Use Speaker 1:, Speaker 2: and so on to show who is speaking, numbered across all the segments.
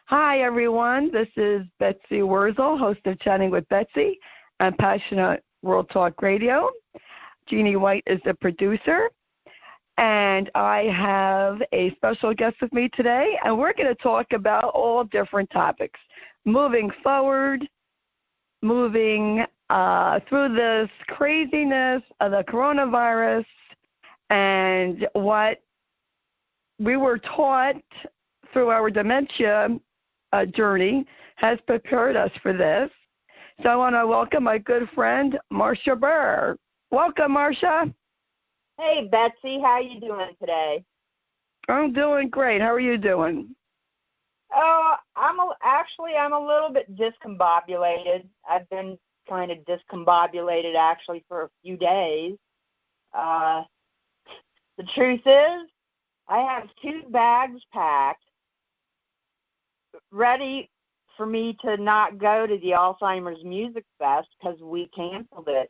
Speaker 1: Hi, everyone. This is Betsy Wurzel, host of Chatting with Betsy on Passionate World Talk Radio. Jeanne White is the producer, and I have a special guest with me today, and we're going to talk about all different topics, moving forward, moving through this craziness of the coronavirus and what we were taught through our dementia journey has prepared us for this. So I want to welcome my good friend, Marcia Burr. Welcome, Marcia.
Speaker 2: Hey, Betsy. How are you doing today?
Speaker 1: I'm doing great. How are you doing?
Speaker 2: Oh, I'm a little bit discombobulated. I've been kind of discombobulated, actually, for a few days. The truth is, I have 2 bags packed, ready for me to not go to the Alzheimer's Music Fest because we canceled it.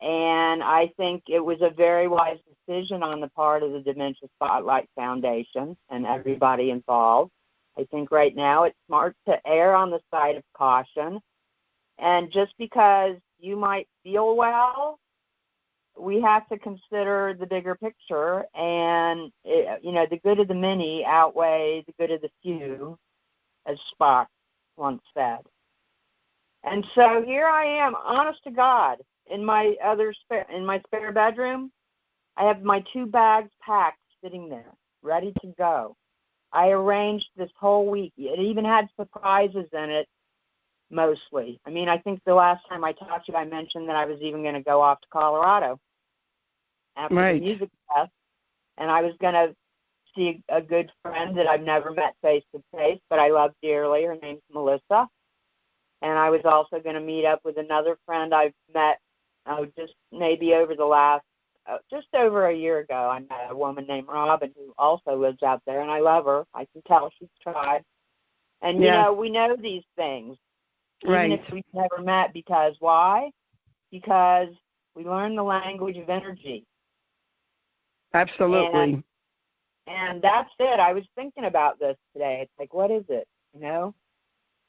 Speaker 2: And I think it was a very wise decision on the part of the Dementia Spotlight Foundation and everybody involved. I think right now it's smart to err on the side of caution. And just because you might feel well, we have to consider the bigger picture. And, the good of the many outweigh the good of the few, as Spock once said. And so here I am, honest to God, in my spare bedroom. I have my 2 bags packed sitting there, ready to go. I arranged this whole week. It even had surprises in it, mostly. I mean, I think the last time I talked to you, I mentioned that I was even going to go off to Colorado after the music fest, and I was going to see a good friend that I've never met face-to-face, but I love dearly. Her name's Melissa. And I was also going to meet up with another friend I've met just maybe over the last, just over a year ago. I met a woman named Robin who also lives out there, and I love her. I can tell she's tried. And, we know these things, even if we've never met, because why? Because we learn the language of energy.
Speaker 1: Absolutely.
Speaker 2: And that's it. I was thinking about this today. It's like, what is it,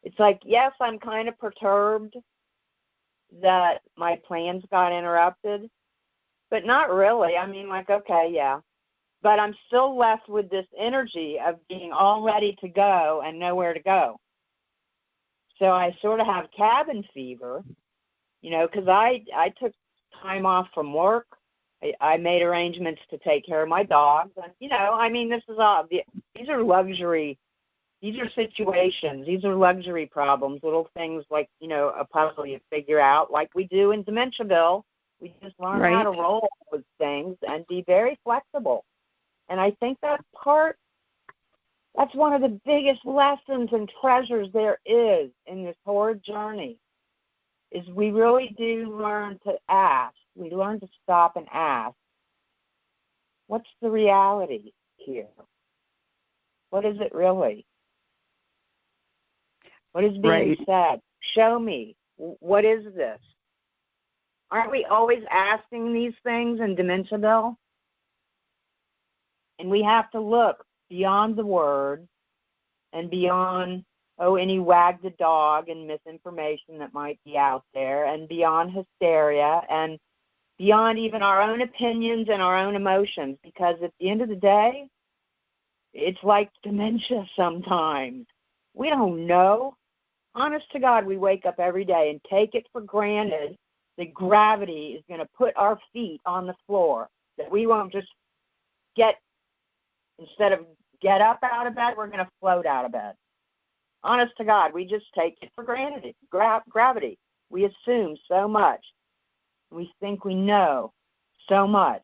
Speaker 2: It's like, yes, I'm kind of perturbed that my plans got interrupted, but not really. I mean, like, okay, yeah. But I'm still left with this energy of being all ready to go and nowhere to go. So I sort of have cabin fever, because I took time off from work. I made arrangements to take care of my dogs. And, this is all, these are luxury. These are situations. These are luxury problems, little things like, a puzzle you figure out, like we do in Dementiaville. We just learn how to roll with things and be very flexible. And I think that's one of the biggest lessons and treasures there is in this whole journey, is we really do learn to ask. We learn to stop and ask, what's the reality here? What is it really? What is being said? Show me. What is this? Aren't we always asking these things in Dementiaville? And we have to look beyond the words and beyond, any wag the dog and misinformation that might be out there, and beyond hysteria, and beyond even our own opinions and our own emotions, because at the end of the day, it's like dementia sometimes. We don't know. Honest to God, we wake up every day and take it for granted that gravity is going to put our feet on the floor, that we won't just instead of get up out of bed, we're going to float out of bed. Honest to God, we just take it for granted. Gravity. We assume so much. We think we know so much.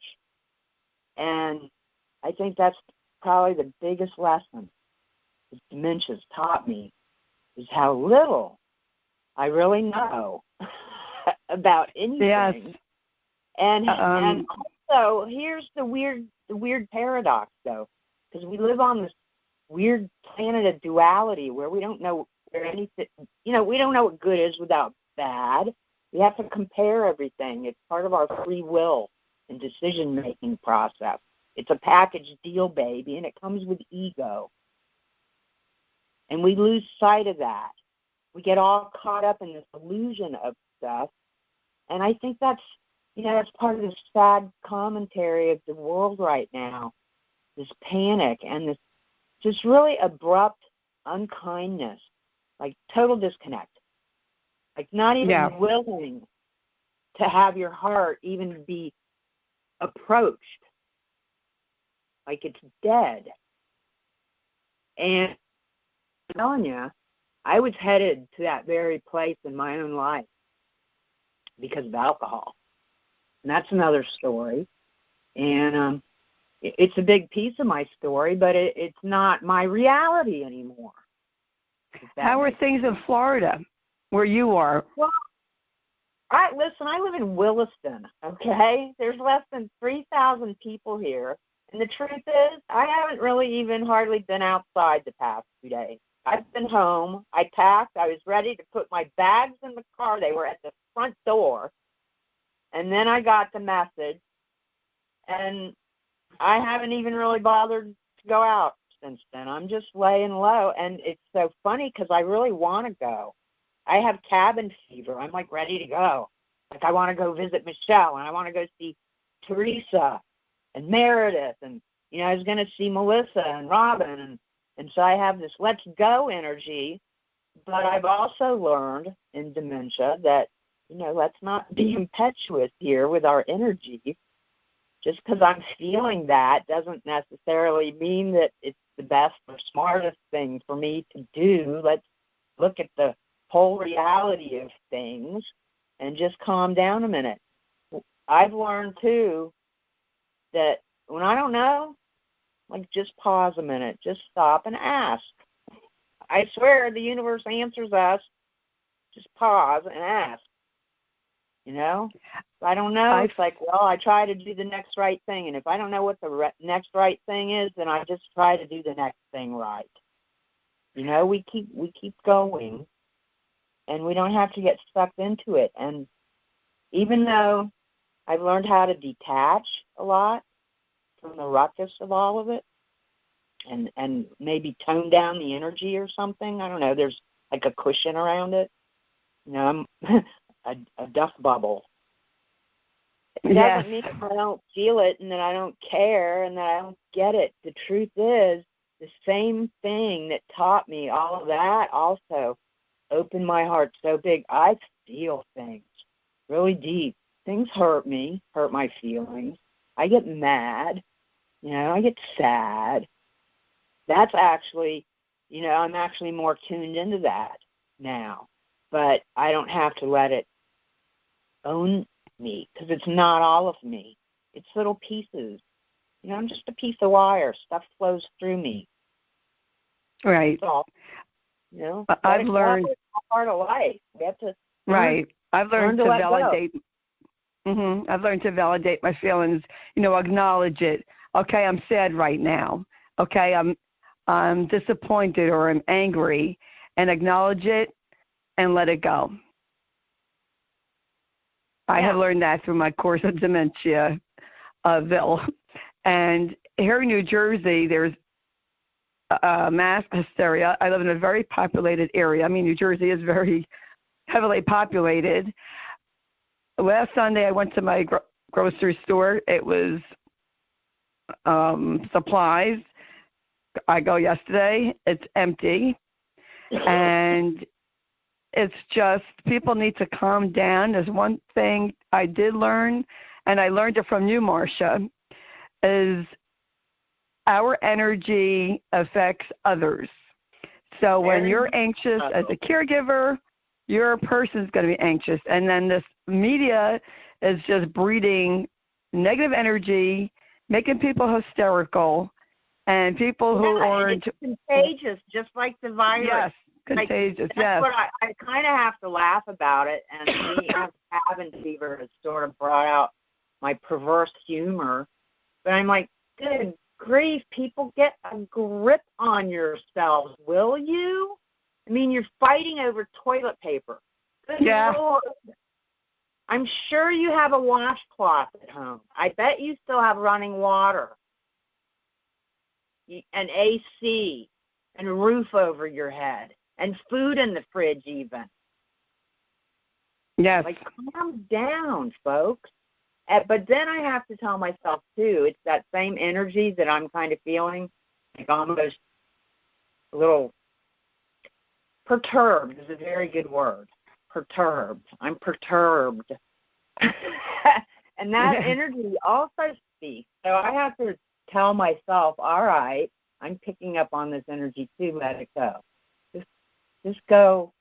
Speaker 2: And I think that's probably the biggest lesson that dementia's taught me, is how little I really know about anything.
Speaker 1: Yes.
Speaker 2: And also, here's the weird paradox, though, because we live on this weird planet of duality where we don't know where anything, we don't know what good is without bad. We have to compare everything. It's part of our free will and decision-making process. It's a package deal, baby, and it comes with ego. And we lose sight of that. We get all caught up in this illusion of stuff. And I think that's, that's part of the sad commentary of the world right now, this panic and this just really abrupt unkindness, like total disconnect, like not even willing to have your heart even be approached, like it's dead. And I'm telling you, I was headed to that very place in my own life because of alcohol. And that's another story. And it's a big piece of my story, but it's not my reality anymore.
Speaker 1: How are things in Florida, where you are?
Speaker 2: Well, I live in Williston, okay? There's less than 3,000 people here. And the truth is, I haven't really even hardly been outside the past 2 days. I've been home. I packed. I was ready to put my bags in the car. They were at the front door. And then I got the message. And I haven't even really bothered to go out since then. I'm just laying low. And it's so funny because I really want to go. I have cabin fever. I'm like ready to go. Like I want to go visit Michelle and I want to go see Teresa and Meredith. And, I was going to see Melissa and Robin. And so I have this let's go energy. But I've also learned in dementia that, let's not be impetuous here with our energy. Just because I'm feeling that doesn't necessarily mean that it's the best or smartest thing for me to do. Let's look at the whole reality of things and just calm down a minute. I've learned, too, that when I don't know, like just pause a minute, just stop and ask. I swear the universe answers us. Just pause and ask. If I don't know, it's like, well, I try to do the next right thing. And if I don't know what the next right thing is, then I just try to do the next thing right. We keep going, and we don't have to get sucked into it. And even though I've learned how to detach a lot from the ruckus of all of it, and maybe tone down the energy or something. I don't know. There's like a cushion around it. I'm a duck bubble. It doesn't mean I don't feel it and that I don't care and that I don't get it. The truth is, the same thing that taught me all of that also opened my heart so big. I feel things really deep. Things hurt me, hurt my feelings. I get mad. I get sad. That's actually, I'm actually more tuned into that now. But I don't have to let it own me because it's not all of me. It's little pieces. I'm just a piece of wire. Stuff flows through me.
Speaker 1: Right.
Speaker 2: That's all.
Speaker 1: I've learned.
Speaker 2: It's part of life. We have to.
Speaker 1: Right. I've learned to validate. I've learned to validate my feelings. Acknowledge it. Okay, I'm sad right now. Okay, I'm disappointed or I'm angry, and acknowledge it and let it go. I have learned that through my course of dementia, Ville. And here in New Jersey, there's mass hysteria. I live in a very populated area. I mean, New Jersey is very heavily populated. Last Sunday, I went to my grocery store. It was supplies. I go yesterday. It's empty. And it's just people need to calm down. There's one thing I did learn, and I learned it from you, Marcia, is our energy affects others. So when you're anxious as a caregiver, your person's going to be anxious. And then this media is just breeding negative energy, making people hysterical, and people who aren't.
Speaker 2: It's contagious, just like the virus.
Speaker 1: Yes, contagious,
Speaker 2: that's what I kind of have to laugh about it. And me having cabin fever has sort of brought out my perverse humor. But I'm like, good grief, people, get a grip on yourselves, will you? I mean, you're fighting over toilet paper. Good Lord. I'm sure you have a washcloth at home. I bet you still have running water, an AC. and a roof over your head and food in the fridge even.
Speaker 1: Yes.
Speaker 2: Like, calm down, folks. But then I have to tell myself, too, it's that same energy that I'm kind of feeling, like almost a little perturbed is a very good word. Perturbed. I'm perturbed. And that energy also speaks. So I have to tell myself, all right, I'm picking up on this energy too, let it go. Just go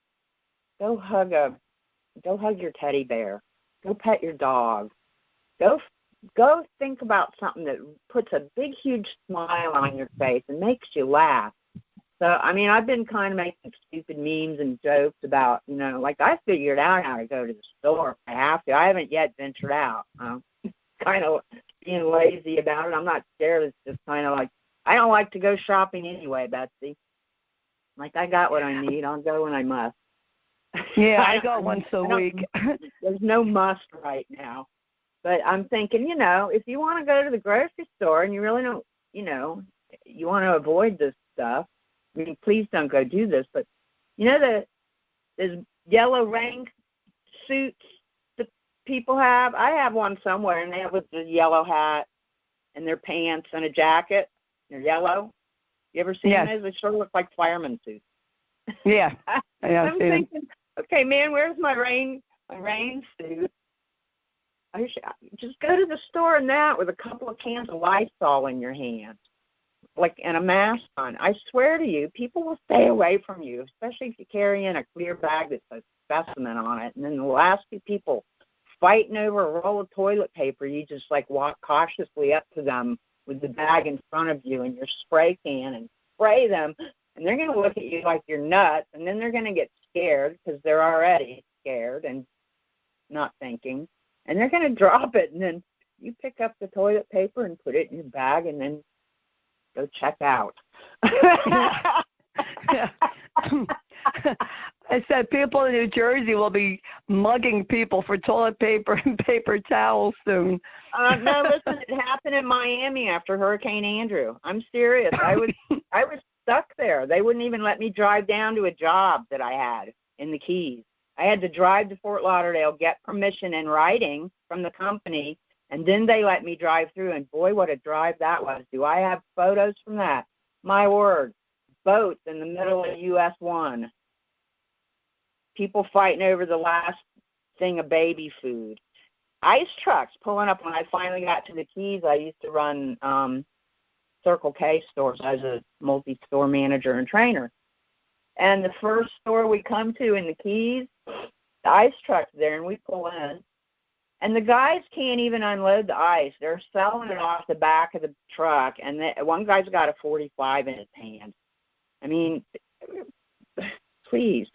Speaker 2: hug your teddy bear. Go pet your dog. Go think about something that puts a big, huge smile on your face and makes you laugh. So, I mean, I've been kind of making stupid memes and jokes about, like I figured out how to go to the store if I have to. I haven't yet ventured out. Kind of being lazy about it. I'm not scared. It's just kind of like, I don't like to go shopping anyway, Betsy. Like, I got what I need. I'll go when I must.
Speaker 1: Yeah, I go once a week.
Speaker 2: There's no must right now. But I'm thinking, if you want to go to the grocery store and you really don't, you want to avoid this stuff, I mean, please don't go do this. But, there's yellow rain suits that people have. I have one somewhere, and they have with the yellow hat and their pants and a jacket. They're yellow. You ever seen those? They sort of look like fireman suits.
Speaker 1: Yeah.
Speaker 2: I'm thinking, okay, man, where's my rain suit? I should just go to the store in that with a couple of cans of Lysol in your hand, and a mask on. I swear to you, people will stay away from you, especially if you carry in a clear bag that says specimen on it. And then the last few people fighting over a roll of toilet paper, you just walk cautiously up to them with the bag in front of you and your spray can and spray them. And they're going to look at you like you're nuts, and then they're going to get scared because they're already scared and not thinking. And they're going to drop it, and then you pick up the toilet paper and put it in your bag and then go check out.
Speaker 1: I said people in New Jersey will be mugging people for toilet paper and paper towels soon.
Speaker 2: No, listen, it happened in Miami after Hurricane Andrew. I'm serious. I was stuck there. They wouldn't even let me drive down to a job that I had in the Keys. I had to drive to Fort Lauderdale, get permission in writing from the company, and then they let me drive through. And boy, what a drive that was. Do I have photos from that? My word. Boats in the middle of US 1. People fighting over the last thing of baby food. Ice trucks pulling up. When I finally got to the Keys, I used to run Circle K stores. I was a multi-store manager and trainer. And the first store we come to in the Keys, the ice truck's there, and we pull in. And the guys can't even unload the ice. They're selling it off the back of the truck, and one guy's got a 45 in his hand. I mean, please,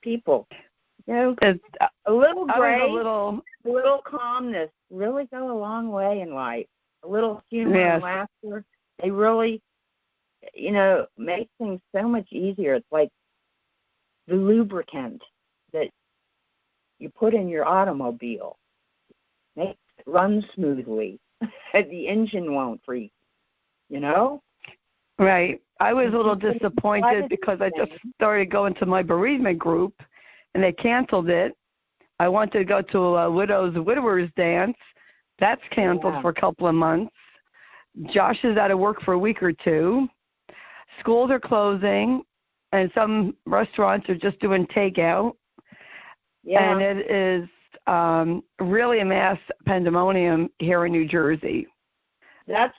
Speaker 2: people, a little grace, a little calmness really go a long way in life. A little humor and laughter, they really, make things so much easier. It's like the lubricant that you put in your automobile. Makes it run smoothly. The engine won't freeze,
Speaker 1: Right. I was a little disappointed because I just started going to my bereavement group, and they canceled it. I wanted to go to a widowers dance. That's canceled for a couple of months. Josh is out of work for a week or two. Schools are closing, and some restaurants are just doing takeout. Yeah. And it is really a mass pandemonium here in New Jersey.
Speaker 2: That's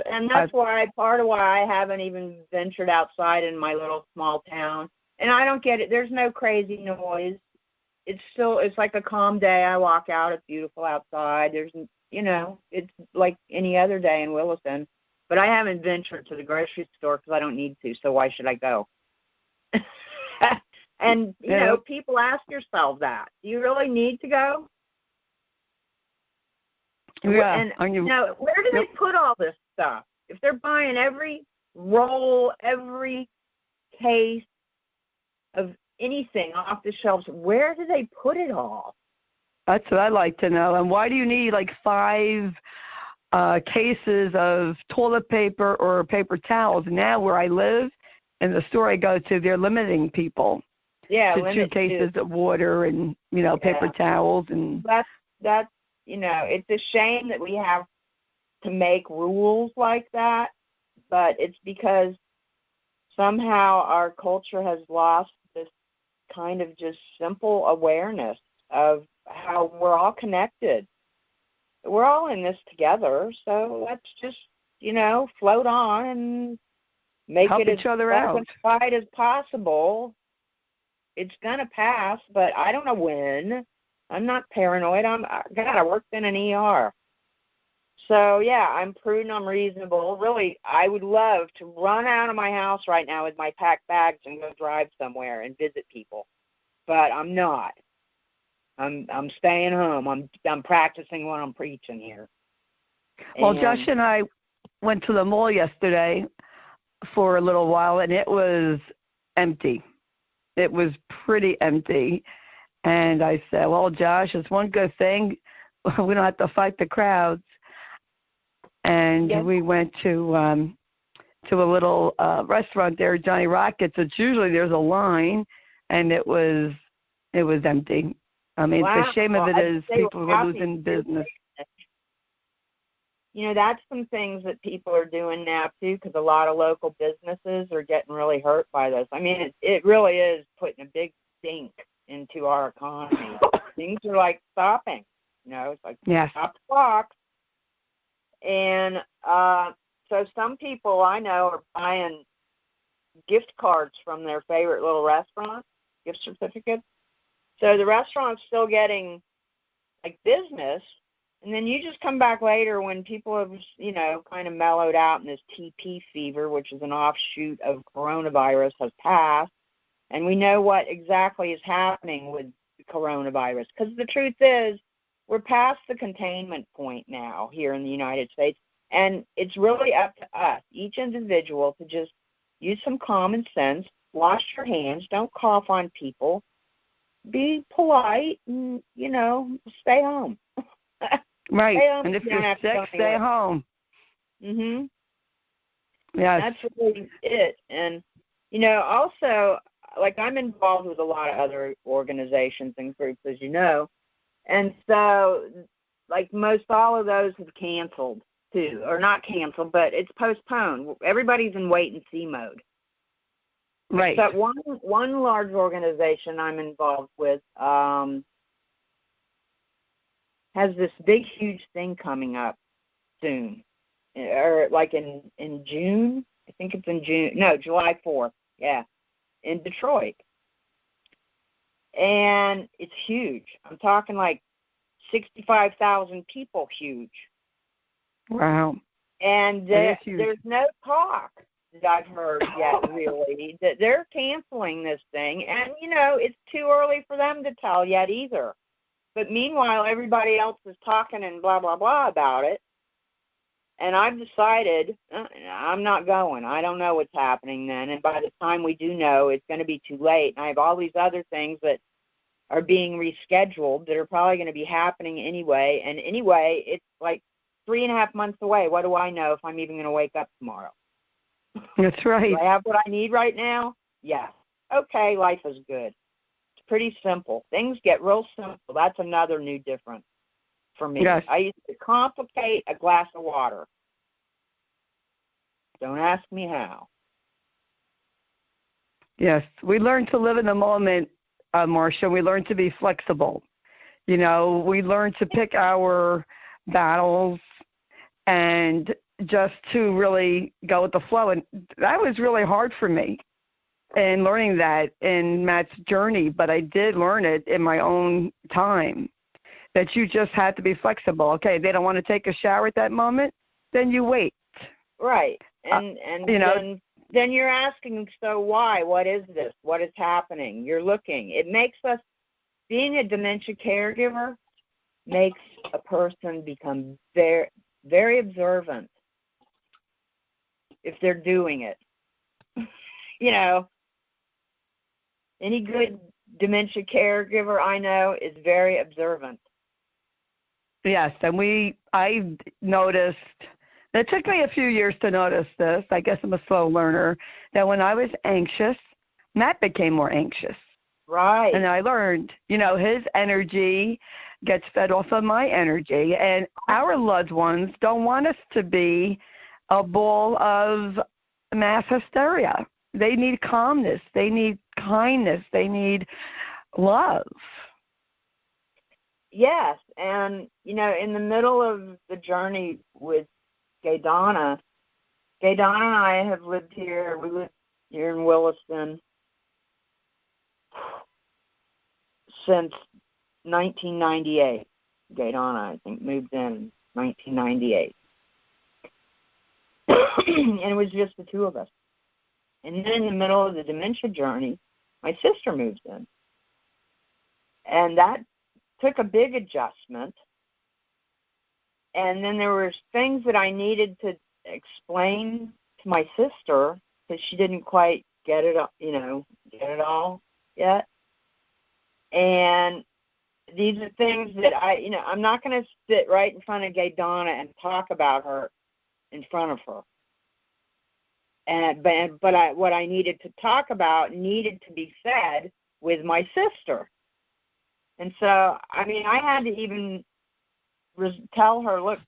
Speaker 2: part of why I haven't even ventured outside in my little small town. And I don't get it. There's no crazy noise. It's like a calm day. I walk out. It's beautiful outside. There's, it's like any other day in Williston. But I haven't ventured to the grocery store because I don't need to. So why should I go? And, people ask yourself that. Do you really need to go?
Speaker 1: Yeah.
Speaker 2: And where do they put all this stuff? If they're buying every roll, every case of anything off the shelves, where do they put it all?
Speaker 1: That's what I'd like to know. And why do you need 5 cases of toilet paper or paper towels? Now where I live in the store I go to, they're limiting people to 2 cases of water and, paper towels. And
Speaker 2: that's it's a shame that we have to make rules like that, but it's because somehow our culture has lost this kind of just simple awareness of how we're all connected. We're all in this together, so let's just, float on and make
Speaker 1: help
Speaker 2: it
Speaker 1: each other out
Speaker 2: as quiet as possible. It's going to pass, but I don't know when. I'm not paranoid. I worked in an ER. So, yeah, I'm prudent, I'm reasonable. Really, I would love to run out of my house right now with my packed bags and go drive somewhere and visit people. But I'm not. I'm staying home. I'm practicing what I'm preaching here.
Speaker 1: Well, Josh and I went to the mall yesterday for a little while, and it was empty. It was pretty empty. And I said, well, Josh, it's one good thing. We don't have to fight the crowds. And we went to a little restaurant there, Johnny Rockets. It's usually there's a line, and it was empty. I mean, the shame of it is people are losing business.
Speaker 2: That's some things that people are doing now, too, because a lot of local businesses are getting really hurt by this. I mean, it really is putting a big stink into our economy. Things are like stopping. It's like stop the clock. And so some people I know are buying gift cards from their favorite little restaurants, gift certificates. So the restaurant's still getting, business, and then you just come back later when people have, kind of mellowed out and this TP fever, which is an offshoot of coronavirus, has passed, and we know what exactly is happening with the coronavirus. Because the truth is, we're past the containment point now here in the United States, and it's really up to us, each individual, to just use some common sense, wash your hands, don't cough on people, be polite, and, stay home.
Speaker 1: Right.
Speaker 2: Stay home.
Speaker 1: And if you're sick, stay home.
Speaker 2: Mhm.
Speaker 1: Yes.
Speaker 2: That's really it. And, also, I'm involved with a lot of other organizations and groups, as you know. And so, most all of those have canceled, too. Or not canceled, but it's postponed. Everybody's in wait-and-see mode.
Speaker 1: Right.
Speaker 2: But one large organization I'm involved with has this big, huge thing coming up soon, or in June. I think it's in June. No, July 4th. Yeah, in Detroit, and it's huge. I'm talking 65,000 people. Huge.
Speaker 1: Wow.
Speaker 2: And there's no talk that I've heard yet, really, that they're canceling this thing. And, it's too early for them to tell yet either. But meanwhile, everybody else is talking and blah, blah, blah about it. And I've decided I'm not going. I don't know what's happening then. And by the time we do know, it's going to be too late. And I have all these other things that are being rescheduled that are probably going to be happening anyway. And anyway, it's 3.5 months away. What do I know if I'm even going to wake up tomorrow?
Speaker 1: That's right.
Speaker 2: Do I have what I need right now? Yes. Okay, life is good. It's pretty simple. Things get real simple. That's another new difference for me.
Speaker 1: Yes.
Speaker 2: I used to complicate a glass of water. Don't ask me how.
Speaker 1: Yes. We learn to live in the moment, Marcia. We learn to be flexible. We learn to pick our battles and just to really go with the flow. And that was really hard for me in learning that in Matt's journey, but I did learn it in my own time, that you just had to be flexible. Okay, they don't want to take a shower at that moment, then you wait.
Speaker 2: Right. And then you're asking, so why? What is this? What is happening? You're looking. It makes us, being a dementia caregiver, makes a person become very, very observant if they're doing it. Any good dementia caregiver I know is very observant.
Speaker 1: Yes, and I noticed It took me a few years to notice this. I guess I'm a slow learner. That when I was anxious, Matt became more anxious.
Speaker 2: Right.
Speaker 1: And I learned, his energy gets fed off of my energy. And our loved ones don't want us to be a ball of mass hysteria. They need calmness. They need kindness. They need love.
Speaker 2: Yes. And, in the middle of the journey with Gaydonna and I have lived here. We lived here in Williston since 1998. Gaydonna, I think, moved in 1998. And it was just the two of us. And then in the middle of the dementia journey, my sister moves in. And that took a big adjustment. And then there were things that I needed to explain to my sister because she didn't quite get it all yet. And these are things that I'm not going to sit right in front of Gaydonna and talk about her in front of her. But what I needed to talk about needed to be said with my sister. And so, I had to even tell her, look,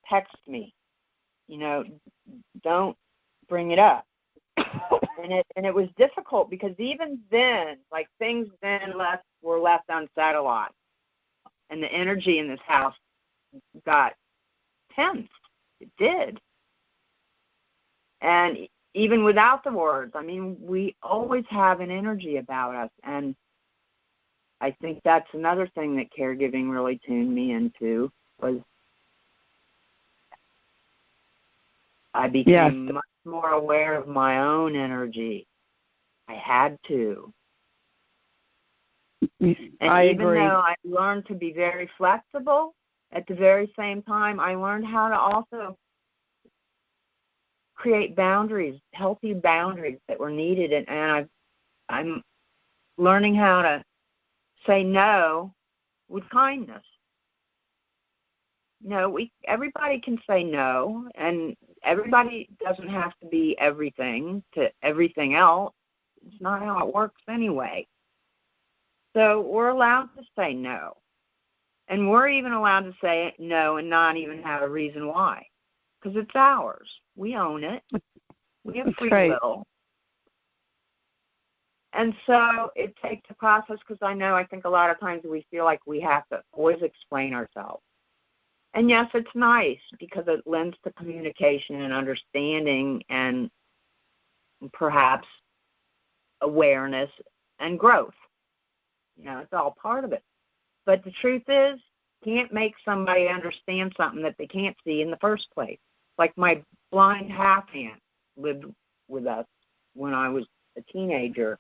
Speaker 2: text me. Don't bring it up. and it was difficult because even then, like things then were left unsaid a lot. And the energy in this house got tense. It did. And even without the words, we always have an energy about us. And I think that's another thing that caregiving really tuned me into was I became much more aware of my own energy. I had to. And
Speaker 1: I
Speaker 2: even
Speaker 1: agree.
Speaker 2: though I learned to be very flexible, at the very same time, I learned how to also create boundaries, healthy boundaries that were needed. And I'm learning how to say no with kindness. Everybody can say no, and everybody doesn't have to be everything to everything else. It's not how it works anyway. So we're allowed to say no. And we're even allowed to say no and not even have a reason why, because it's ours. We own it. We have free will. And so it takes a process because I think a lot of times we feel like we have to always explain ourselves. And yes, it's nice because it lends to communication and understanding and perhaps awareness and growth. It's all part of it. But the truth is, you can't make somebody understand something that they can't see in the first place. Like my blind half-aunt lived with us when I was a teenager.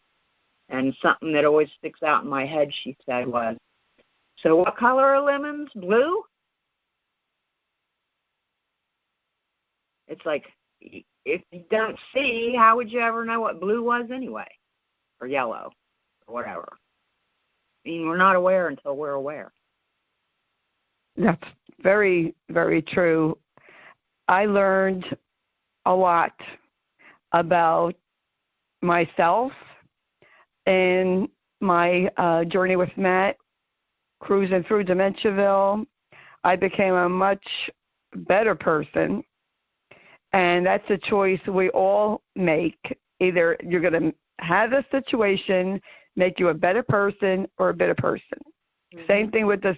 Speaker 2: And something that always sticks out in my head, she said, was, so what color are lemons? Blue? It's like, if you don't see, how would you ever know what blue was anyway? Or yellow, or whatever. We're not aware until we're aware.
Speaker 1: That's very, very true. I learned a lot about myself in my journey with Matt, cruising through Dementiaville. I became a much better person, and that's a choice we all make. Either you're going to have a situation make you a better person or a bitter person. Mm-hmm. Same thing with this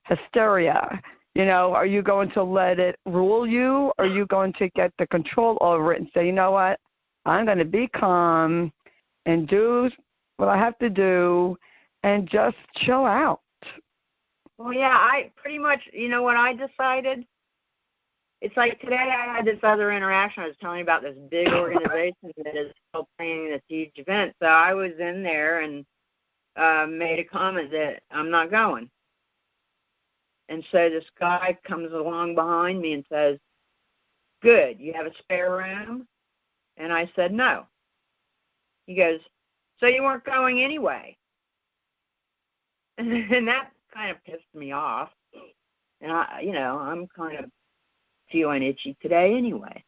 Speaker 1: hysteria. Are you going to let it rule you, or are you going to get the control over it and say, you know what, I'm going to be calm and do what I have to do and just chill out?
Speaker 2: Well, yeah, I pretty much, what I decided? It's like today I had this other interaction. I was telling you about this big organization that is still planning this huge event. So I was in there and made a comment that I'm not going. And so this guy comes along behind me and says, good, you have a spare room? And I said, no. He goes, so you weren't going anyway. And that kind of pissed me off. And I'm kind of feeling itchy today anyway.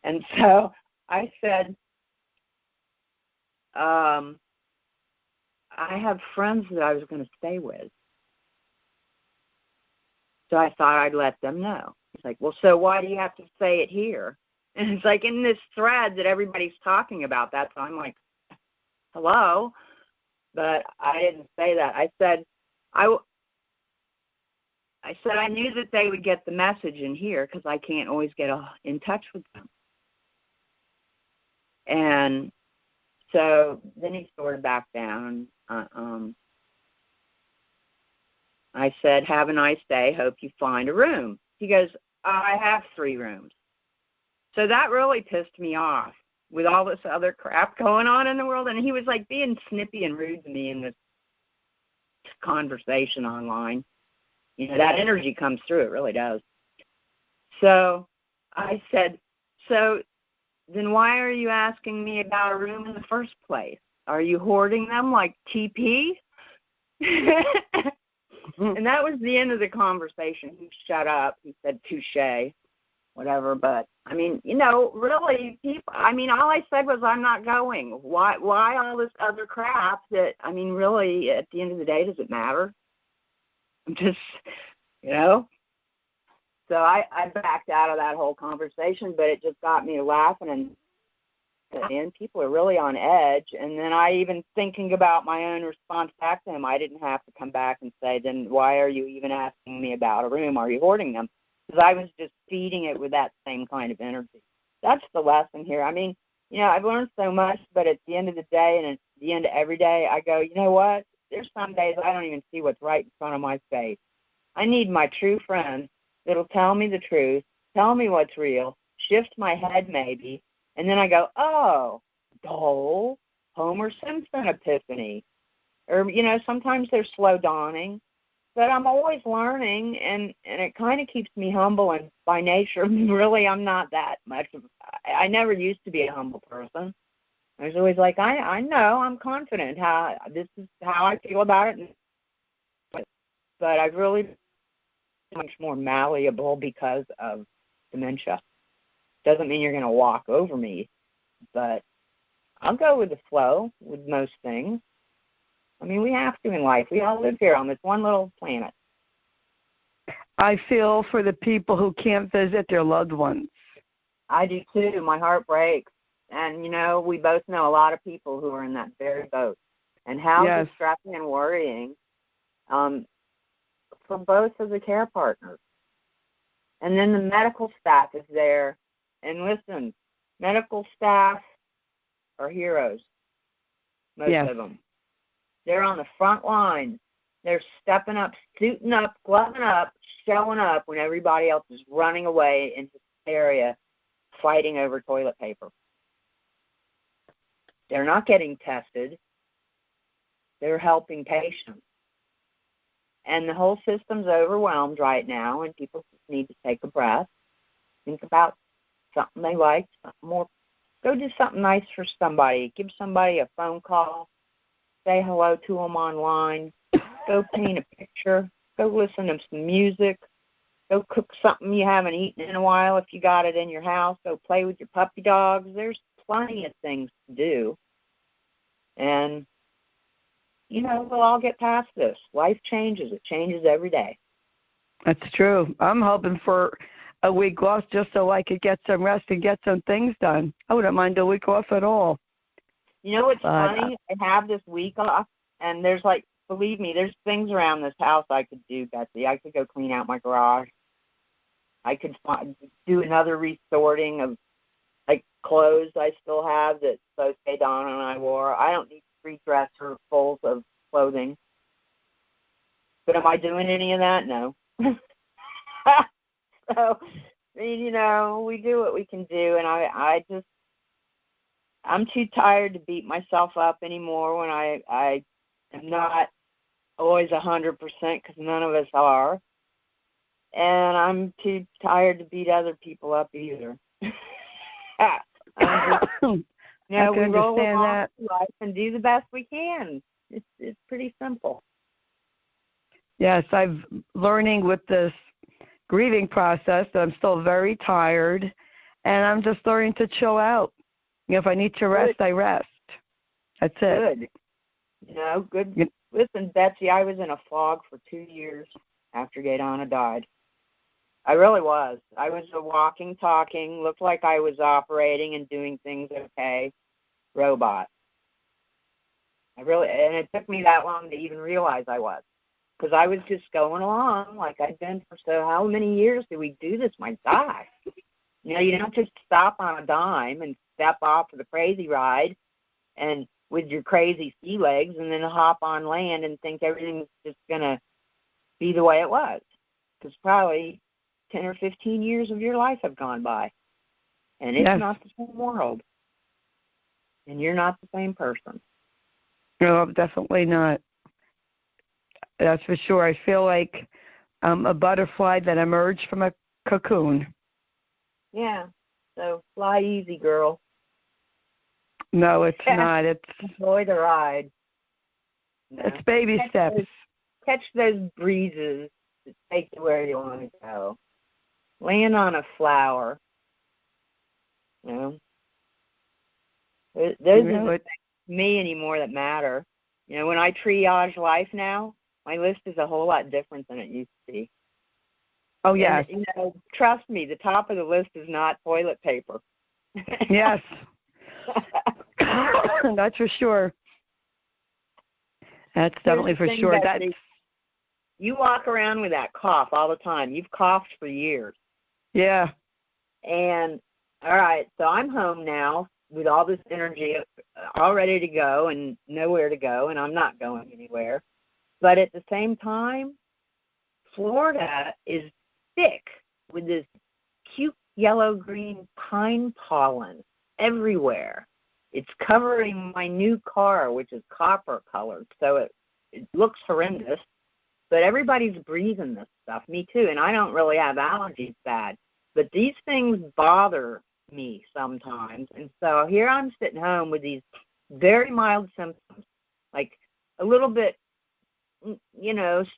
Speaker 2: And so I said, I have friends that I was going to stay with. So I thought I'd let them know. He's like, well, so why do you have to say it here? And it's like in this thread that everybody's talking about that. So I'm like, hello? But I didn't say that. I said I knew that they would get the message in here because I can't always get in touch with them. And so then he sort of backed down. I said, have a nice day. Hope you find a room. He goes, I have 3 rooms. So that really pissed me off with all this other crap going on in the world. And he was like being snippy and rude to me in this conversation online. You know, that energy comes through. It really does. So I said, so then why are you asking me about a room in the first place? Are you hoarding them like TP? And that was the end of the conversation. He shut up. He said, touche, whatever. But, I mean, you know, really, people, I mean, all I said was I'm not going. Why all this other crap that, I mean, really, at the end of the day, does it matter? I'm just, you know. So I backed out of that whole conversation, but it just got me laughing. And people are really on edge. And then I even thinking about my own response back to him, I didn't have to come back and say, then why are you even asking me about a room? Are you hoarding them? Because I was just feeding it with that same kind of energy. That's the lesson here. I mean, you know, I've learned so much, but at the end of the day and at the end of every day, I go, you know what? There's some days I don't even see what's right in front of my face. I need my true friend that'll tell me the truth, tell me what's real, shift my head maybe, and then I go, oh, dole, Homer Simpson epiphany. Or, you know, sometimes they're slow dawning, but I'm always learning, and it kind of keeps me humble. And by nature, really, I'm not that much of I never used to be a humble person. I was always like, I know, I'm confident. This is how I feel about it. But I've really been much more malleable because of dementia. Doesn't mean you're going to walk over me, but I'll go with the flow with most things. I mean, we have to in life. We all live here on this one little planet.
Speaker 1: I feel for the people who can't visit their loved ones.
Speaker 2: I do too. My heart breaks. And, you know, we both know a lot of people who are in that very boat. And how distressing and worrying for both of the care partners. And then the medical staff is there. And listen, medical staff are heroes, most of them. They're on the front line. They're stepping up, suiting up, gloving up, showing up when everybody else is running away into hysteria, fighting over toilet paper. They're not getting tested. They're helping patients. And the whole system's overwhelmed right now, and people just need to take a breath, think about something they like, something more. Go do something nice for somebody. Give somebody a phone call. Say hello to them online. Go paint a picture. Go listen to some music. Go cook something you haven't eaten in a while if you got it in your house. Go play with your puppy dogs. There's plenty of things to do. And, you know, we'll all get past this. Life changes. It changes every day.
Speaker 1: That's true. I'm hoping for a week off just so I could get some rest and get some things done. I wouldn't mind a week off at all.
Speaker 2: You know what's funny? I have this week off, and there's like, believe me, there's things around this house I could do, Betsy. I could go clean out my garage. I could do another resorting of, like, clothes I still have that both Donna and I wore. I don't need 3 dressers full of clothing. But am I doing any of that? No. So, I mean, you know, we do what we can do, and I'm too tired to beat myself up anymore when I am not always 100% because none of us are. And I'm too tired to beat other people up either. We roll along life and do the best we can. It's pretty simple.
Speaker 1: Yes, I'm learning with this grieving process that I'm still very tired, and I'm just learning to chill out. If I need to rest, I rest. That's it.
Speaker 2: Good. Good. Listen, Betsy, I was in a fog for 2 years after Gaydana died. I really was. I was a walking, talking, looked like I was operating and doing things okay robot. And it took me that long to even realize I was. Because I was just going along like I'd been for how many years did we do this? My gosh. You don't just stop on a dime and step off of the crazy ride and with your crazy sea legs and then hop on land and think everything's just going to be the way it was. Because probably 10 or 15 years of your life have gone by. And it's not the same world. And you're not the same person.
Speaker 1: No, definitely not. That's for sure. I feel like a butterfly that emerged from a cocoon.
Speaker 2: Yeah. So fly easy, girl.
Speaker 1: No, it's not. It's
Speaker 2: enjoy the ride.
Speaker 1: It's baby steps.
Speaker 2: Catch those breezes that take you where you want to go. Land on a flower. Those are the things to me anymore that matter. When I triage life now, my list is a whole lot different than it used to be.
Speaker 1: Oh, yes.
Speaker 2: And, trust me, the top of the list is not toilet paper.
Speaker 1: Yes. That's for sure. That's definitely for sure.
Speaker 2: You walk around with that cough all the time. You've coughed for years.
Speaker 1: Yeah.
Speaker 2: And, all right, so I'm home now with all this energy all ready to go and nowhere to go, and I'm not going anywhere. But at the same time, Florida is thick with this cute yellow-green pine pollen everywhere. It's covering my new car, which is copper-colored, so it looks horrendous. But everybody's breathing this stuff, me too, and I don't really have allergies bad. But these things bother me sometimes. And so here I'm sitting home with these very mild symptoms, like a little bit,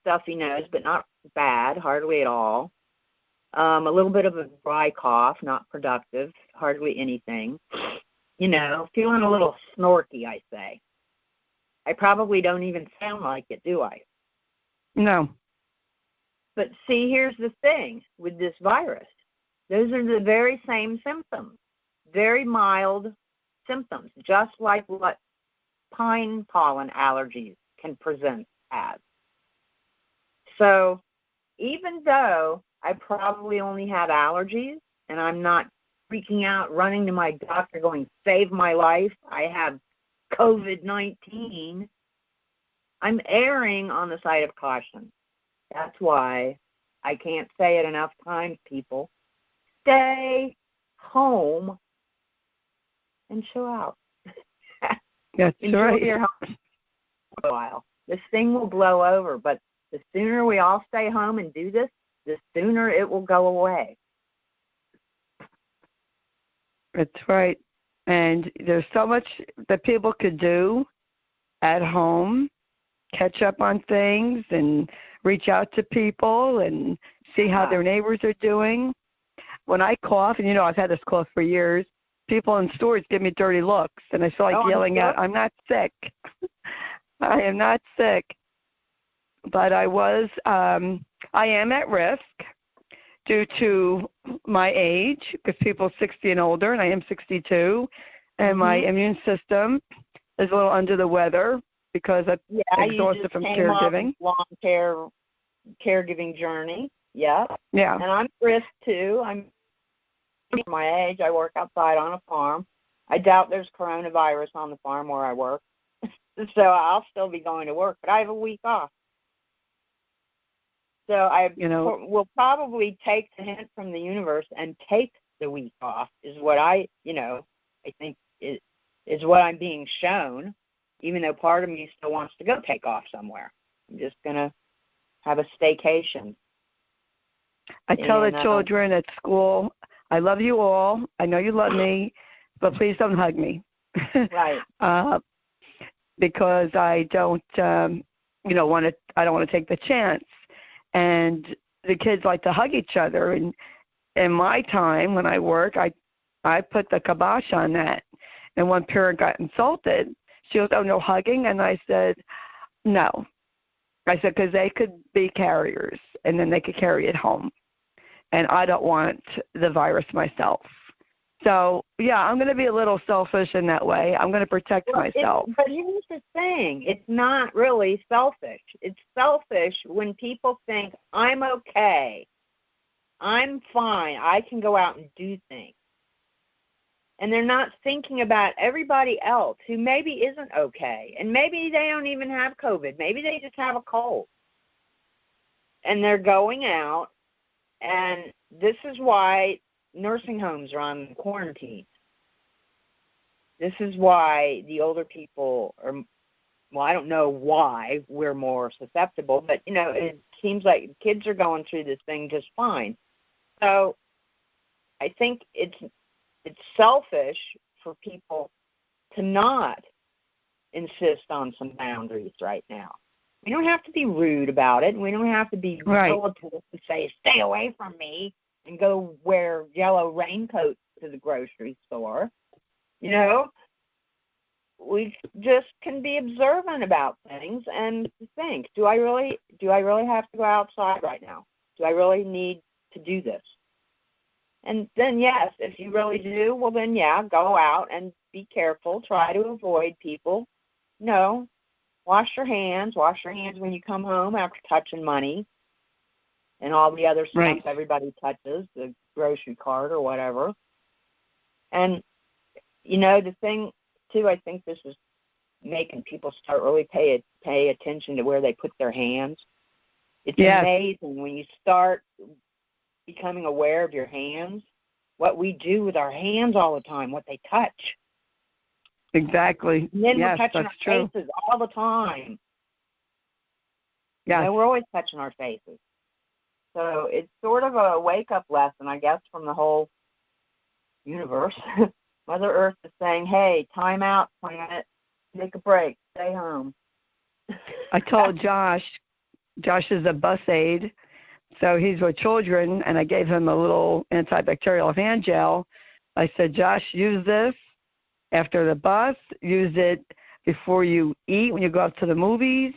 Speaker 2: stuffy nose, but not bad, hardly at all. A little bit of a dry cough, not productive, hardly anything. Feeling a little snorky, I say. I probably don't even sound like it, do I?
Speaker 1: No.
Speaker 2: But see, here's the thing with this virus. Those are the very same symptoms, very mild symptoms, just like what pine pollen allergies can present as. So even though I probably only have allergies and I'm not freaking out, running to my doctor going, save my life, I have COVID-19, I'm erring on the side of caution. That's why I can't say it enough times, people. Stay home and chill out.
Speaker 1: That's
Speaker 2: Enjoy
Speaker 1: right.
Speaker 2: your home for a while. This thing will blow over, but the sooner we all stay home and do this, the sooner it will go away.
Speaker 1: That's right. And there's so much that people could do at home, catch up on things and reach out to people and see how their neighbors are doing. When I cough, and I've had this cough for years, people in stores give me dirty looks, and I feel like yelling out, I'm not sick. I am not sick. But I am at risk due to my age, because people are 60 and older, and I am 62, and my immune system is a little under the weather because I'm exhausted from caregiving.
Speaker 2: Long caregiving journey. Yeah.
Speaker 1: Yeah.
Speaker 2: And I'm at risk too. I'm my age. I work outside on a farm. I doubt there's coronavirus on the farm where I work, so I'll still be going to work. But I have a week off. So I will probably take the hint from the universe and take the week off is what I think is what I'm being shown, even though part of me still wants to go take off somewhere. I'm just going to have a staycation.
Speaker 1: I tell the children at school, I love you all. I know you love me, but please don't hug me.
Speaker 2: Right.
Speaker 1: Because I don't, I don't want to take the chance. And the kids like to hug each other. And in my time when I work, I put the kibosh on that. And one parent got insulted. She goes, "Oh, no hugging?" And I said, "No." I said, because they could be carriers, and then they could carry it home. And I don't want the virus myself. So, yeah, I'm going to be a little selfish in that way. I'm going to protect myself.
Speaker 2: But here's the thing. It's not really selfish. It's selfish when people think, I'm okay, I'm fine, I can go out and do things. And they're not thinking about everybody else who maybe isn't okay. And maybe they don't even have COVID. Maybe they just have a cold. And they're going out, and this is why nursing homes are on quarantine. This is why the older people are, well, I don't know why we're more susceptible, but, you know, it seems like kids are going through this thing just fine. So I think it's selfish for people to not insist on some boundaries right now. We don't have to be rude about it. We don't have to be militant and say, stay away from me, and go wear yellow raincoats to the grocery store. You know, we just can be observant about things and think, do I really have to go outside right now? Do I really need to do this? And then, yes, if you really do, well, then, yeah, go out and be careful. Try to avoid people. No, wash your hands. Wash your hands when you come home after touching money and all the other stuff everybody touches, the grocery cart or whatever. And, you know, the thing, too, I think this is making people start really pay attention to where they put their hands. It's amazing when you start becoming aware of your hands, what we do with our hands all the time, what they touch.
Speaker 1: Exactly.
Speaker 2: And then we're touching our faces all the time.
Speaker 1: Yeah,
Speaker 2: you know, we're always touching our faces. So it's sort of a wake-up lesson, I guess, from the whole universe. Mother Earth is saying, hey, time out, planet, take a break, stay home.
Speaker 1: I told Josh is a bus aide, so he's with children, and I gave him a little antibacterial hand gel. I said, Josh, use this after the bus, use it before you eat when you go out to the movies,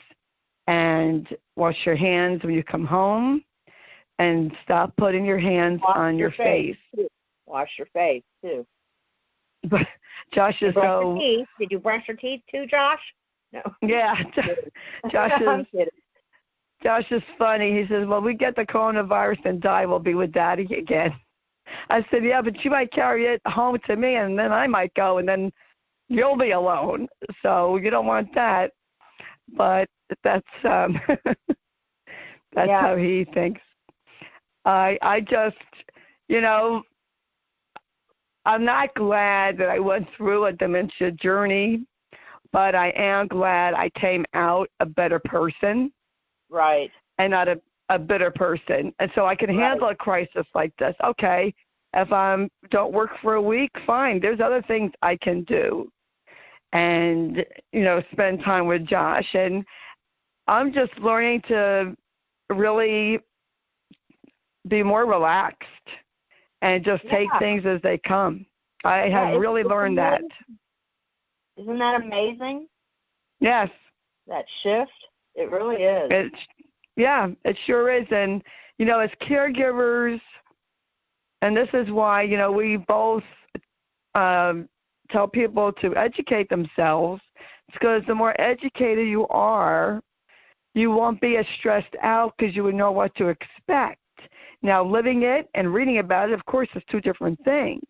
Speaker 1: and wash your hands when you come home, and stop putting your hands on your face.
Speaker 2: Wash your face, too.
Speaker 1: But Josh is so...
Speaker 2: Did you brush your teeth, too, Josh? No.
Speaker 1: Yeah. Josh is funny. He says, well, we get the coronavirus and die, we'll be with Daddy again. I said, yeah, but you might carry it home to me, and then I might go, and then you'll be alone. So you don't want that. But that's how he thinks. I just, you know, I'm not glad that I went through a dementia journey, but I am glad I came out a better person.
Speaker 2: Right.
Speaker 1: And not a bitter person. And so I can handle a crisis like this. Okay, if I don't work for a week, fine. There's other things I can do. And, you know, spend time with Josh. And I'm just learning to really be more relaxed and just take things as they come. I have really learned that.
Speaker 2: Isn't that amazing?
Speaker 1: Yes.
Speaker 2: That shift? It really is.
Speaker 1: It sure is. And, you know, as caregivers, and this is why, you know, we both tell people to educate themselves, because the more educated you are, you won't be as stressed out because you would know what to expect. Now, living it and reading about it, of course, is two different things,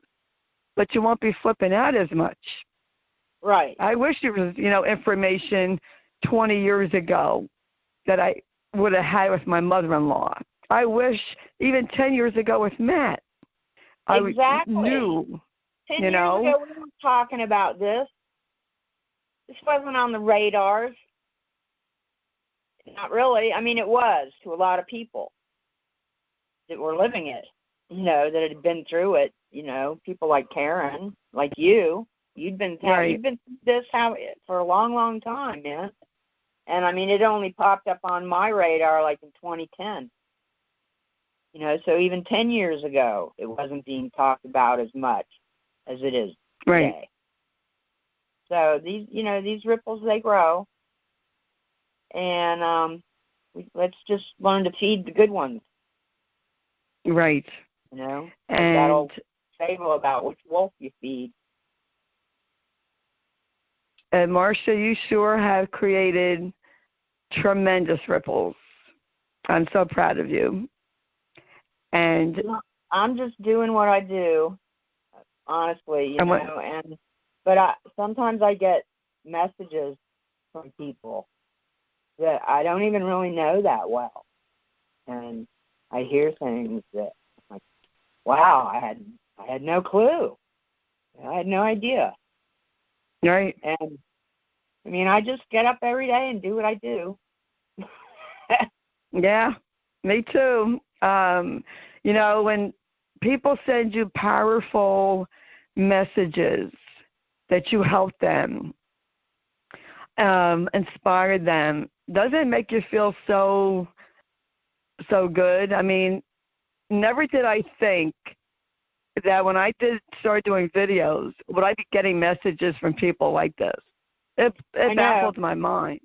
Speaker 1: but you won't be flipping out as much.
Speaker 2: Right.
Speaker 1: I wish there was, you know, information 20 years ago that I would have had with my mother-in-law. I wish even 10 years ago with Matt.
Speaker 2: Exactly.
Speaker 1: I knew,
Speaker 2: 10 years ago we were talking about this. This wasn't on the radars. Not really. I mean, it was to a lot of people that were living it, you know, that had been through it. You know, people like Karen, like you. You'd been through this for a long, long time, man. And, I mean, it only popped up on my radar like in 2010. You know, so even 10 years ago, it wasn't being talked about as much as it is today.
Speaker 1: Right.
Speaker 2: So these ripples, they grow, and let's just learn to feed the good ones.
Speaker 1: Right.
Speaker 2: You know,
Speaker 1: and
Speaker 2: that old fable about which wolf you feed.
Speaker 1: And Marcia, you sure have created tremendous ripples. I'm so proud of you. And
Speaker 2: I'm just doing what I do, honestly, but sometimes I get messages from people that I don't even really know that well, and I hear things that I'm like, wow, I had no clue, I had no idea.
Speaker 1: Right.
Speaker 2: And I mean, I just get up every day and do what I do.
Speaker 1: Yeah, me too. When people send you powerful messages that you help them, inspire them, doesn't it make you feel so good? I mean, never did I think that when I start doing videos, would I be getting messages from people like this? It baffled my mind.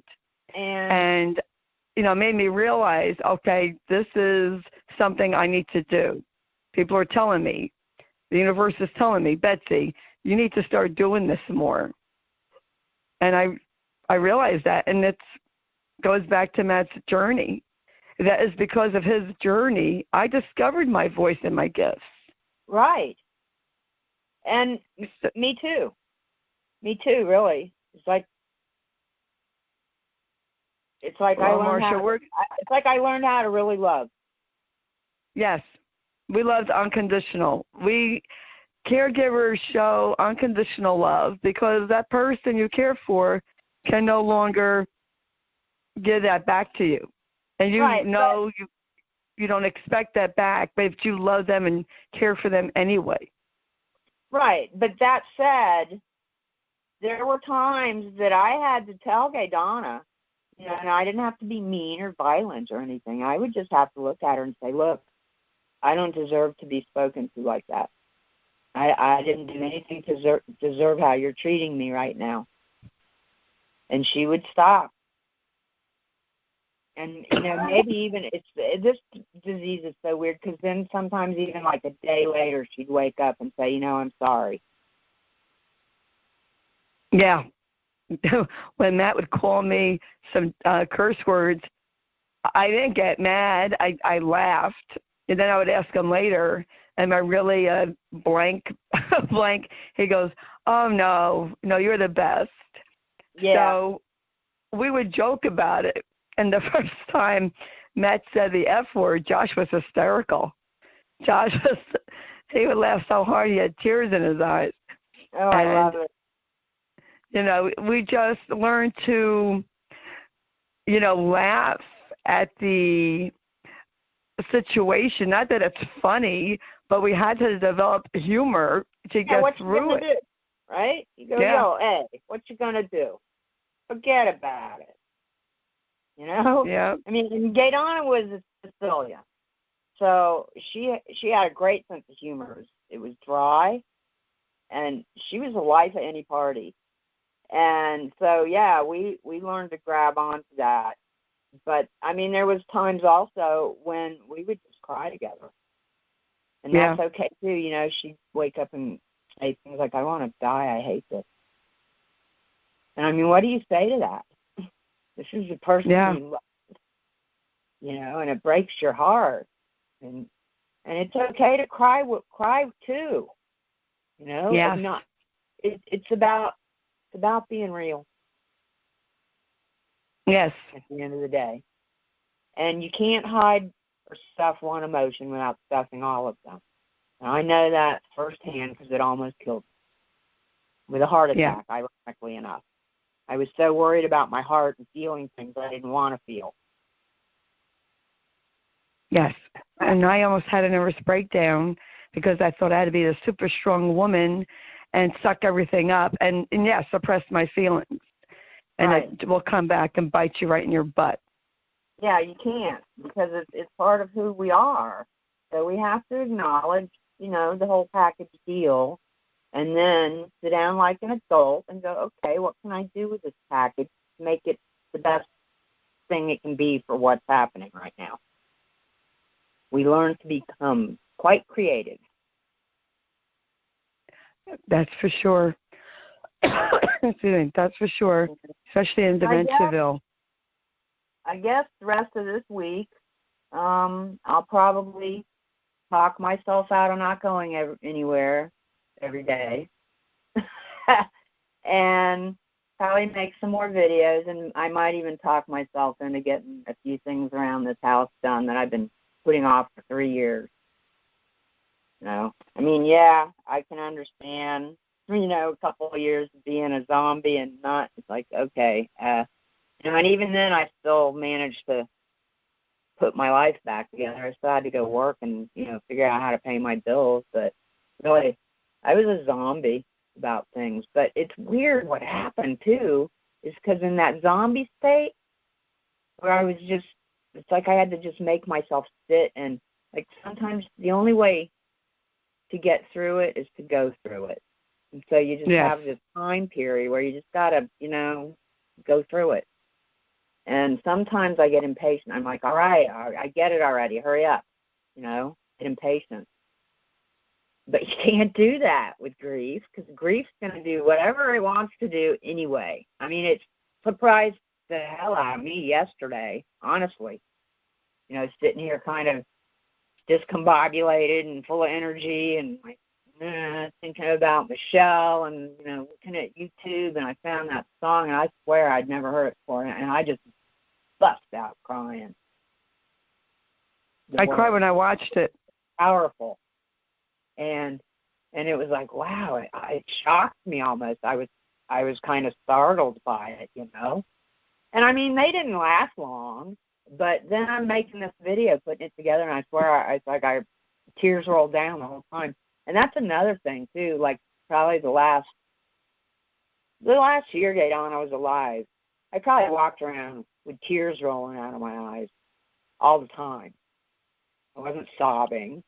Speaker 1: And it made me realize, okay, this is something I need to do. People are telling me, the universe is telling me, Betsy, you need to start doing this more. And I realized that, and it goes back to Matt's journey. That is because of his journey, I discovered my voice and my gifts.
Speaker 2: Right. And me too. Me too, really. It's like I learned how to really love.
Speaker 1: Yes. We loved unconditional. Caregivers show unconditional love because that person you care for can no longer give that back to you. And you you don't expect that back, but you love them and care for them anyway.
Speaker 2: Right. But that said, there were times that I had to tell Donna, and I didn't have to be mean or violent or anything. I would just have to look at her and say, look, I don't deserve to be spoken to like that. I didn't do anything to deserve how you're treating me right now. And she would stop. And, maybe even this disease is so weird because then sometimes even like a day later she'd wake up and say, I'm sorry.
Speaker 1: Yeah. When Matt would call me some curse words, I didn't get mad. I laughed. And then I would ask him later, am I really blank? He goes, oh, no, you're the best.
Speaker 2: Yeah.
Speaker 1: So we would joke about it. And the first time Matt said the F word, Josh was hysterical. He would laugh so hard he had tears in his eyes.
Speaker 2: Oh, I love it.
Speaker 1: We just learned to, laugh at the situation. Not that it's funny, but we had to develop humor to get through it.
Speaker 2: Do, right? You go, hey, what you gonna do? Forget about it.
Speaker 1: Yeah.
Speaker 2: I mean, and Donna was a Sicilian, so she had a great sense of humor. It was dry, and she was the life of any party. And so, we learned to grab onto that. But, I mean, there was times also when we would just cry together. And that's okay, too. She'd wake up and say things like, I want to die. I hate this. And, I mean, what do you say to that? This is the person you love, and it breaks your heart. And it's okay to cry too. It's about being real.
Speaker 1: Yes.
Speaker 2: At the end of the day. And you can't hide or stuff one emotion without stuffing all of them. And I know that firsthand because it almost killed me with a heart attack, ironically enough. I was so worried about my heart and feeling things I didn't want to feel.
Speaker 1: Yes. And I almost had a nervous breakdown because I thought I had to be a super strong woman and suck everything up and suppress my feelings. And it will come back and bite you right in your butt.
Speaker 2: Yeah, you can't because it's part of who we are. So we have to acknowledge, the whole package deal, and then sit down like an adult and go, okay, what can I do with this package to make it the best thing it can be for what's happening right now? We learn to become quite creative.
Speaker 1: That's for sure. Excuse me, that's for sure, especially in Dementiaville.
Speaker 2: I guess the rest of this week, I'll probably talk myself out of not going anywhere every day. And probably make some more videos, and I might even talk myself into getting a few things around this house done that I've been putting off for 3 years. I can understand, a couple of years of being a zombie and not, it's like, okay. And even then I still managed to put my life back together. I still had to go work and, figure out how to pay my bills. But really, I was a zombie about things. But it's weird what happened, too, is because in that zombie state where I was just, it's like I had to just make myself sit, and, like, sometimes the only way to get through it is to go through it. And so you just have this time period where you just got to, go through it. And sometimes I get impatient. I'm like, all right, I get it already. Hurry up, get impatient. But you can't do that with grief, because grief's going to do whatever it wants to do anyway. I mean, it surprised the hell out of me yesterday, honestly. Sitting here kind of discombobulated and full of energy and like thinking about Michelle and, looking at YouTube, and I found that song, and I swear I'd never heard it before, and I just bust out crying.
Speaker 1: I cried when I watched it.
Speaker 2: Powerful. And it was like, wow, it shocked me almost. I was kind of startled by it, And I mean, they didn't last long, but then I'm making this video, putting it together, and I swear tears rolled down the whole time. And that's another thing too. Like probably the last year, Gaydon, I was alive, I probably walked around with tears rolling out of my eyes all the time. I wasn't sobbing.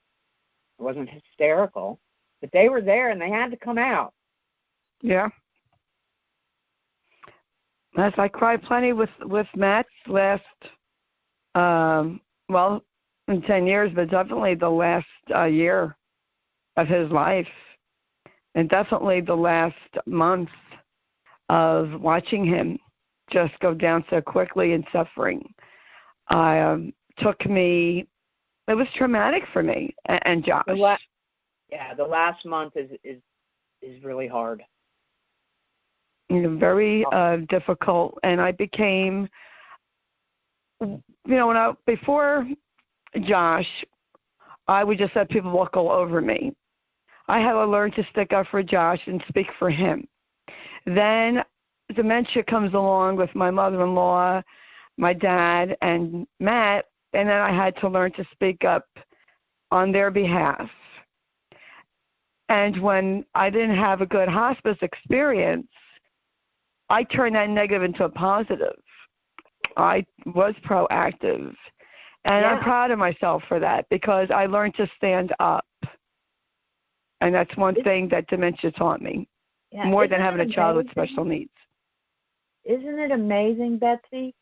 Speaker 2: I wasn't hysterical. But they were there, and they had to come out.
Speaker 1: Yeah. As I cried plenty with Matt's last, in 10 years, but definitely the last year of his life, and definitely the last month of watching him just go down so quickly in suffering. It was traumatic for me and Josh.
Speaker 2: The last month is really hard.
Speaker 1: Very difficult, and I became, before Josh, I would just let people walk all over me. I had to learn to stick up for Josh and speak for him. Then dementia comes along with my mother-in-law, my dad, and Matt, and then I had to learn to speak up on their behalf. And when I didn't have a good hospice experience, I turned that negative into a positive. I was proactive. And I'm proud of myself for that, because I learned to stand up. And that's one thing that dementia taught me, more than having a child with special needs.
Speaker 2: Isn't it amazing, Betsy,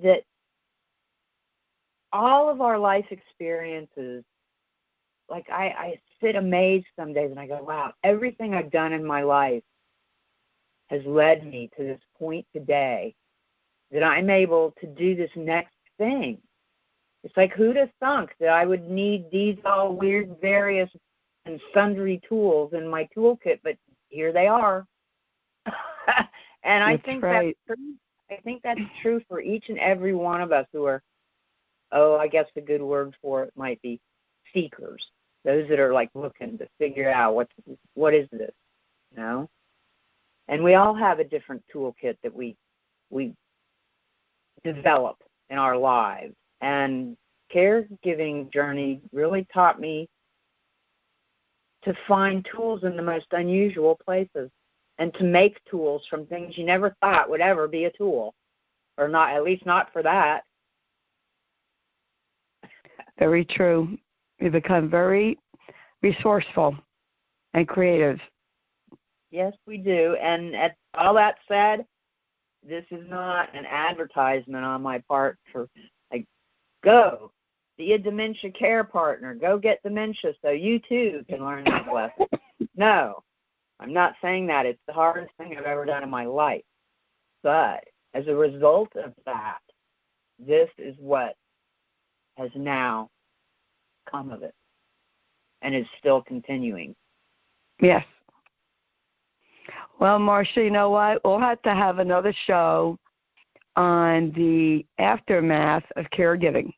Speaker 2: that all of our life experiences, like I sit amazed some days and I go, wow, everything I've done in my life has led me to this point today that I'm able to do this next thing. It's like, who'd have thunk that I would need these all weird, various, and sundry tools in my toolkit, but here they are. And I think that's true. I think that's true for each and every one of us who are, I guess the good word for it might be seekers. Those that are like looking to figure out what is this, And we all have a different toolkit that we develop in our lives. And caregiving journey really taught me to find tools in the most unusual places and to make tools from things you never thought would ever be a tool, or not, at least not for that.
Speaker 1: Very true. We become very resourceful and creative.
Speaker 2: Yes, we do. And at all that said, this is not an advertisement on my part for, like, go be a dementia care partner. Go get dementia so you too can learn this lesson. No, I'm not saying that. It's the hardest thing I've ever done in my life. But as a result of that, this is what has now come of it and is still continuing.
Speaker 1: Yes. Well, Marcia, you know what? We'll have to have another show on the aftermath of caregiving.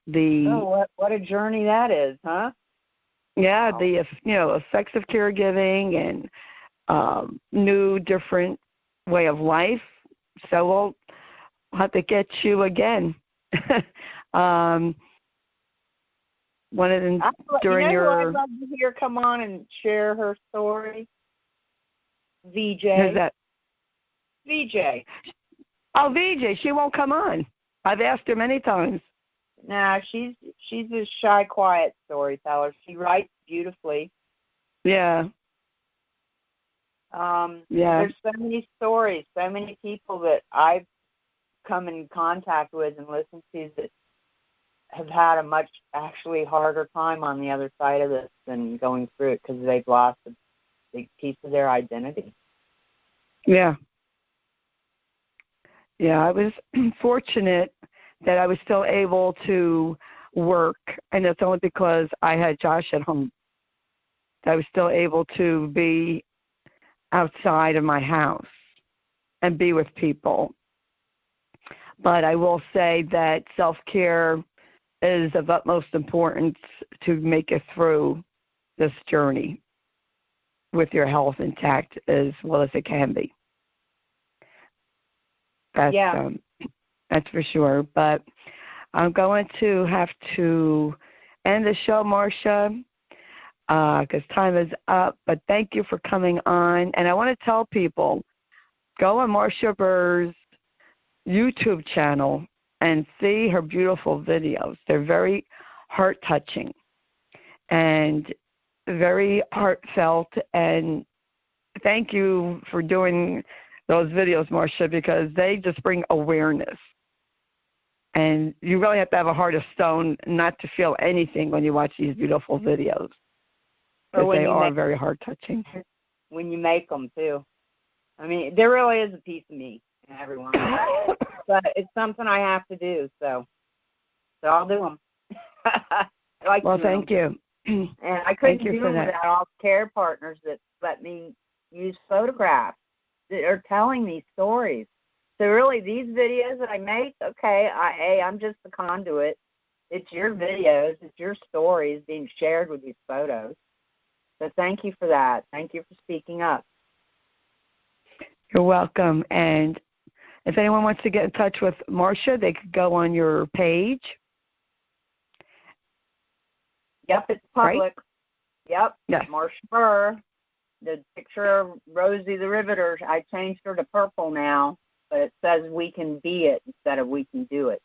Speaker 2: What a journey that is, huh?
Speaker 1: Yeah,
Speaker 2: Wow.
Speaker 1: the effects of caregiving and new, different way of life. So we'll have to get you again. One of them during
Speaker 2: who
Speaker 1: your.
Speaker 2: I'd love to hear come on and share her story? VJ.
Speaker 1: Who's that?
Speaker 2: VJ.
Speaker 1: Oh, VJ. She won't come on. I've asked her many times.
Speaker 2: No, she's a shy, quiet storyteller. She writes beautifully.
Speaker 1: Yeah.
Speaker 2: Yeah. There's so many stories, so many people that I've come in contact with and listened to that have had a much actually harder time on the other side of this than going through it because they've lost a big piece of their identity.
Speaker 1: Yeah. Yeah, I was fortunate that I was still able to work, and it's only because I had Josh at home. I was still able to be outside of my house and be with people. But I will say that self-care is of utmost importance to make it through this journey with your health intact as well as it can be. That's for sure. But I'm going to have to end the show, Marcia, because time is up. But thank you for coming on. And I want to tell people, go on Marcia Burr's YouTube channel and see her beautiful videos. They're very heart-touching and very heartfelt. And thank you for doing those videos, Marcia, because they just bring awareness. And you really have to have a heart of stone not to feel anything when you watch these beautiful videos, because they are very heart-touching.
Speaker 2: When you make them, too. I mean, there really is a piece of me in everyone. But it's something I have to do, so I'll do them.
Speaker 1: Thank you.
Speaker 2: And I couldn't do them without all the care partners that let me use photographs that are telling me stories. So really, these videos that I make, okay, I'm just the conduit. It's your videos, it's your stories being shared with these photos. So thank you for that. Thank you for speaking up.
Speaker 1: You're welcome. And if anyone wants to get in touch with Marcia, they could go on your page.
Speaker 2: Yep, it's public.
Speaker 1: Right?
Speaker 2: Yep.
Speaker 1: Yes.
Speaker 2: Marcia Burr. The picture of Rosie the Riveter, I changed her to purple now, but it says we can be it instead of we can do it.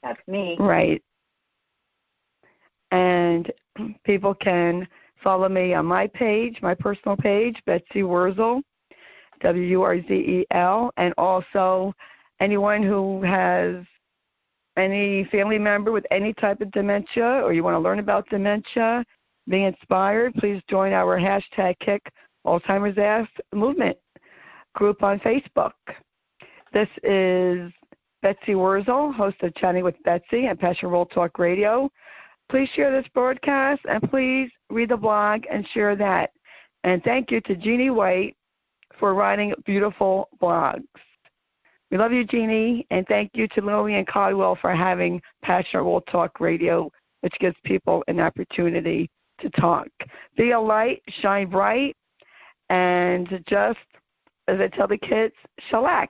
Speaker 2: That's me.
Speaker 1: Right. And people can follow me on my page, my personal page, Betsy Wurzel, Wurzel, and also anyone who has any family member with any type of dementia, or you want to learn about dementia, be inspired, please join our hashtag Kick Alzheimer's Ass movement group on Facebook. This is Betsy Wurzel, host of Chatting with Betsy and Passion World Talk Radio. Please share this broadcast, and please read the blog and share that. And thank you to Jeanne White for writing beautiful blogs. We love you, Jeanne, and thank you to Lillian Caldwell for having Passion World Talk Radio, which gives people an opportunity to talk. Be a light, shine bright, and just, as I tell the kids, chillax.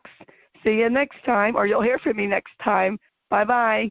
Speaker 1: See you next time, or you'll hear from me next time. Bye-bye.